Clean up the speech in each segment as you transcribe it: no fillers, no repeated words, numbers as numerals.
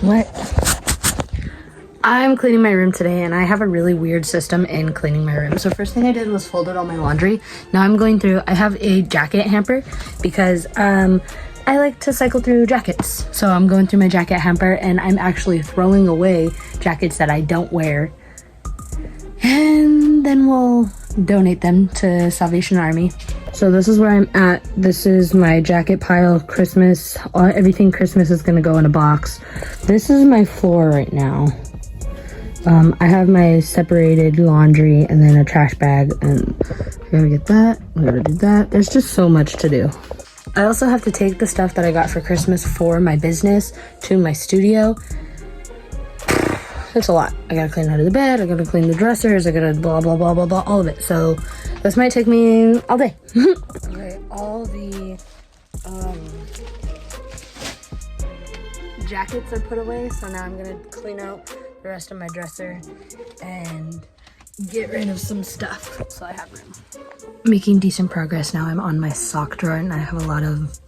What? I'm cleaning my room today, and I have a really weird system in cleaning my room. So first thing I did was folded all my laundry. Now I'm going through, I have a jacket hamper because I like to cycle through jackets. So I'm going through my jacket hamper, and I'm actually throwing away jackets that I don't wear. And then we'll donate them to Salvation Army. So this is where I'm at. This is my jacket pile. Christmas, everything Christmas is gonna go in a box. This is my floor right now. I have my separated laundry and then a trash bag, and I gotta get that, I gotta do that. There's just so much to do. I also have to take the stuff that I got for Christmas for my business to my studio. It's a lot. I gotta clean under the bed, I gotta clean the dressers, I gotta blah, blah, blah, blah, blah, all of it. So this might take me all day. Okay, all the jackets are put away, so now I'm gonna clean out the rest of my dresser and get rid of some stuff so I have room. Making decent progress now. I'm on my sock drawer, and I have a lot of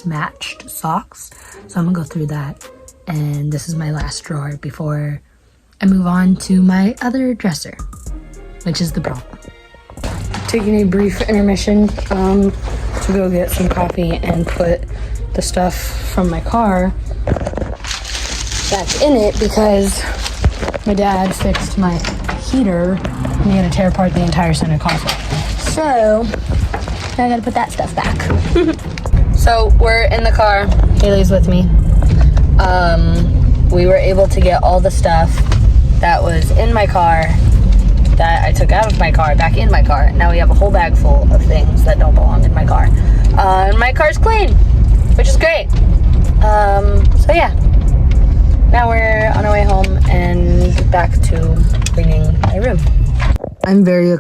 matched socks, so I'm gonna go through that. And this is my last drawer before I move on to my other dresser, which is the problem. Taking a brief intermission to go get some coffee and put the stuff from my car back in it because my dad fixed my heater and he had to tear apart the entire center console. So now I gotta put that stuff back. So we're in the car. Haley's with me. We were able to get all the stuff that was in my car that I took out of my car back in my car. Now we have a whole bag full of things that don't belong in my car. And my car's clean, which is great. So yeah, now we're on our way home and back to cleaning my room. I'm very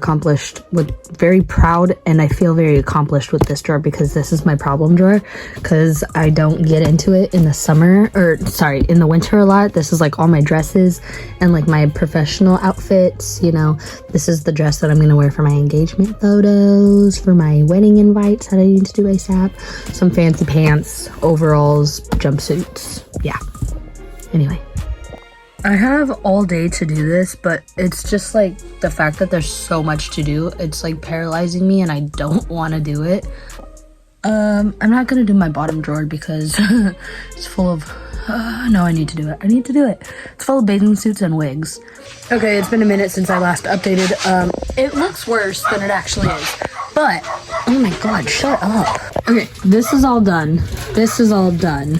proud, and I feel very accomplished with this drawer because this is my problem drawer, because I don't get into it in the summer, in the winter a lot. This is like all my dresses and like my professional outfits, you know. This is the dress that I'm gonna wear for my engagement photos, for my wedding invites that I need to do ASAP, some fancy pants, overalls, jumpsuits, yeah. Anyway. I have all day to do this, but it's just like the fact that there's so much to do. It's like paralyzing me and I don't want to do it. I'm not going to do my bottom drawer because it's full of... no, I need to do it. I need to do it. It's full of bathing suits and wigs. Okay, it's been a minute since I last updated. It looks worse than it actually is. But, oh my god, shut up. Okay, this is all done. This is all done.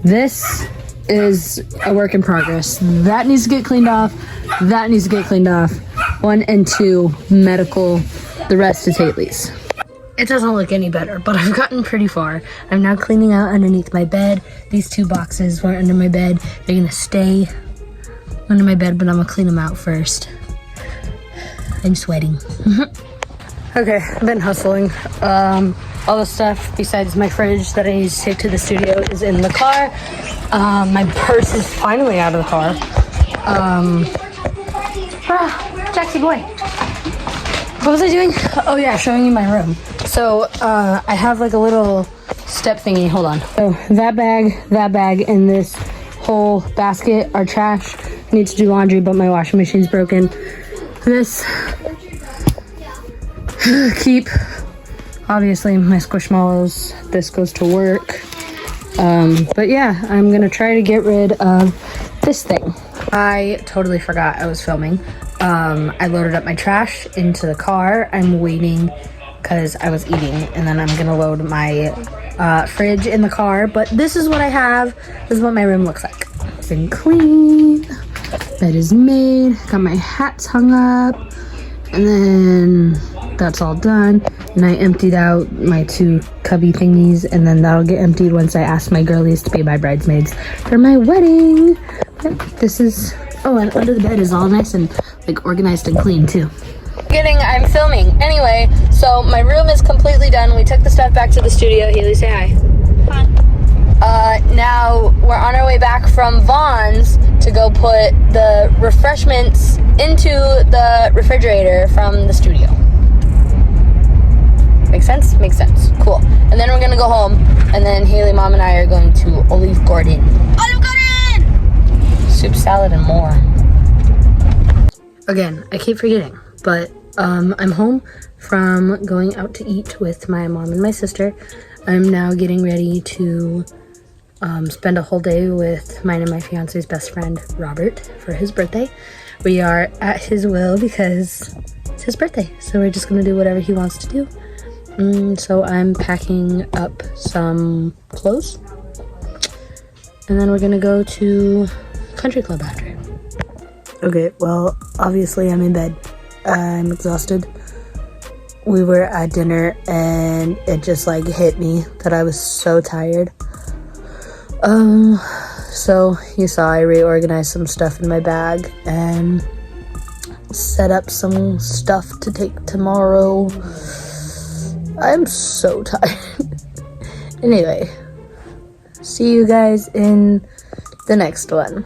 This is a work in progress. That needs to get cleaned off. That needs to get cleaned off. 1 and 2, medical. The rest is Haley's. It doesn't look any better, but I've gotten pretty far. I'm now cleaning out underneath my bed. These 2 boxes were under my bed. They're gonna stay under my bed, but I'm gonna clean them out first. I'm sweating. Okay, I've been hustling. All the stuff besides my fridge that I need to take to the studio is in the car. My purse is finally out of the car. Jaxie boy. What was I doing? Oh yeah, showing you my room. So I have like a little step thingy. Hold on. So that bag, and this whole basket are trash. I need to do laundry, but my washing machine's broken. This keep. Obviously my Squishmallows. This goes to work. But yeah, I'm gonna try to get rid of this thing. I totally forgot I was filming. I loaded up my trash into the car. I'm waiting because I was eating, and then I'm gonna load my fridge in the car. But this is what I have. This is what my room looks like. It's been clean. Bed is made. Got my hats hung up, and then that's all done. And I emptied out my 2 cubby thingies, and then that'll get emptied once I ask my girlies to be my bridesmaids for my wedding. But this is, oh, and under the bed is all nice and like organized and clean too. I'm filming. Anyway, so my room is completely done. We took the stuff back to the studio. Haley, say hi. Hi. Now we're on our way back from Vaughn's to go put the refreshments into the refrigerator from the studio. Make sense? Makes sense. Cool. And then we're gonna go home. And then Haley, Mom, and I are going to Olive Garden. Olive Garden! Soup, salad, and more. Again, I keep forgetting, but I'm home from going out to eat with my mom and my sister. I'm now getting ready to spend a whole day with mine and my fiance's best friend, Robert, for his birthday. We are at his will because it's his birthday, so we're just gonna do whatever he wants to do. So I'm packing up some clothes, and then we're gonna go to country club after. Okay, well, obviously I'm in bed. I'm exhausted. We were at dinner and it just like hit me that I was so tired. So you saw I reorganized some stuff in my bag and set up some stuff to take tomorrow. I'm so tired. Anyway, see you guys in the next one.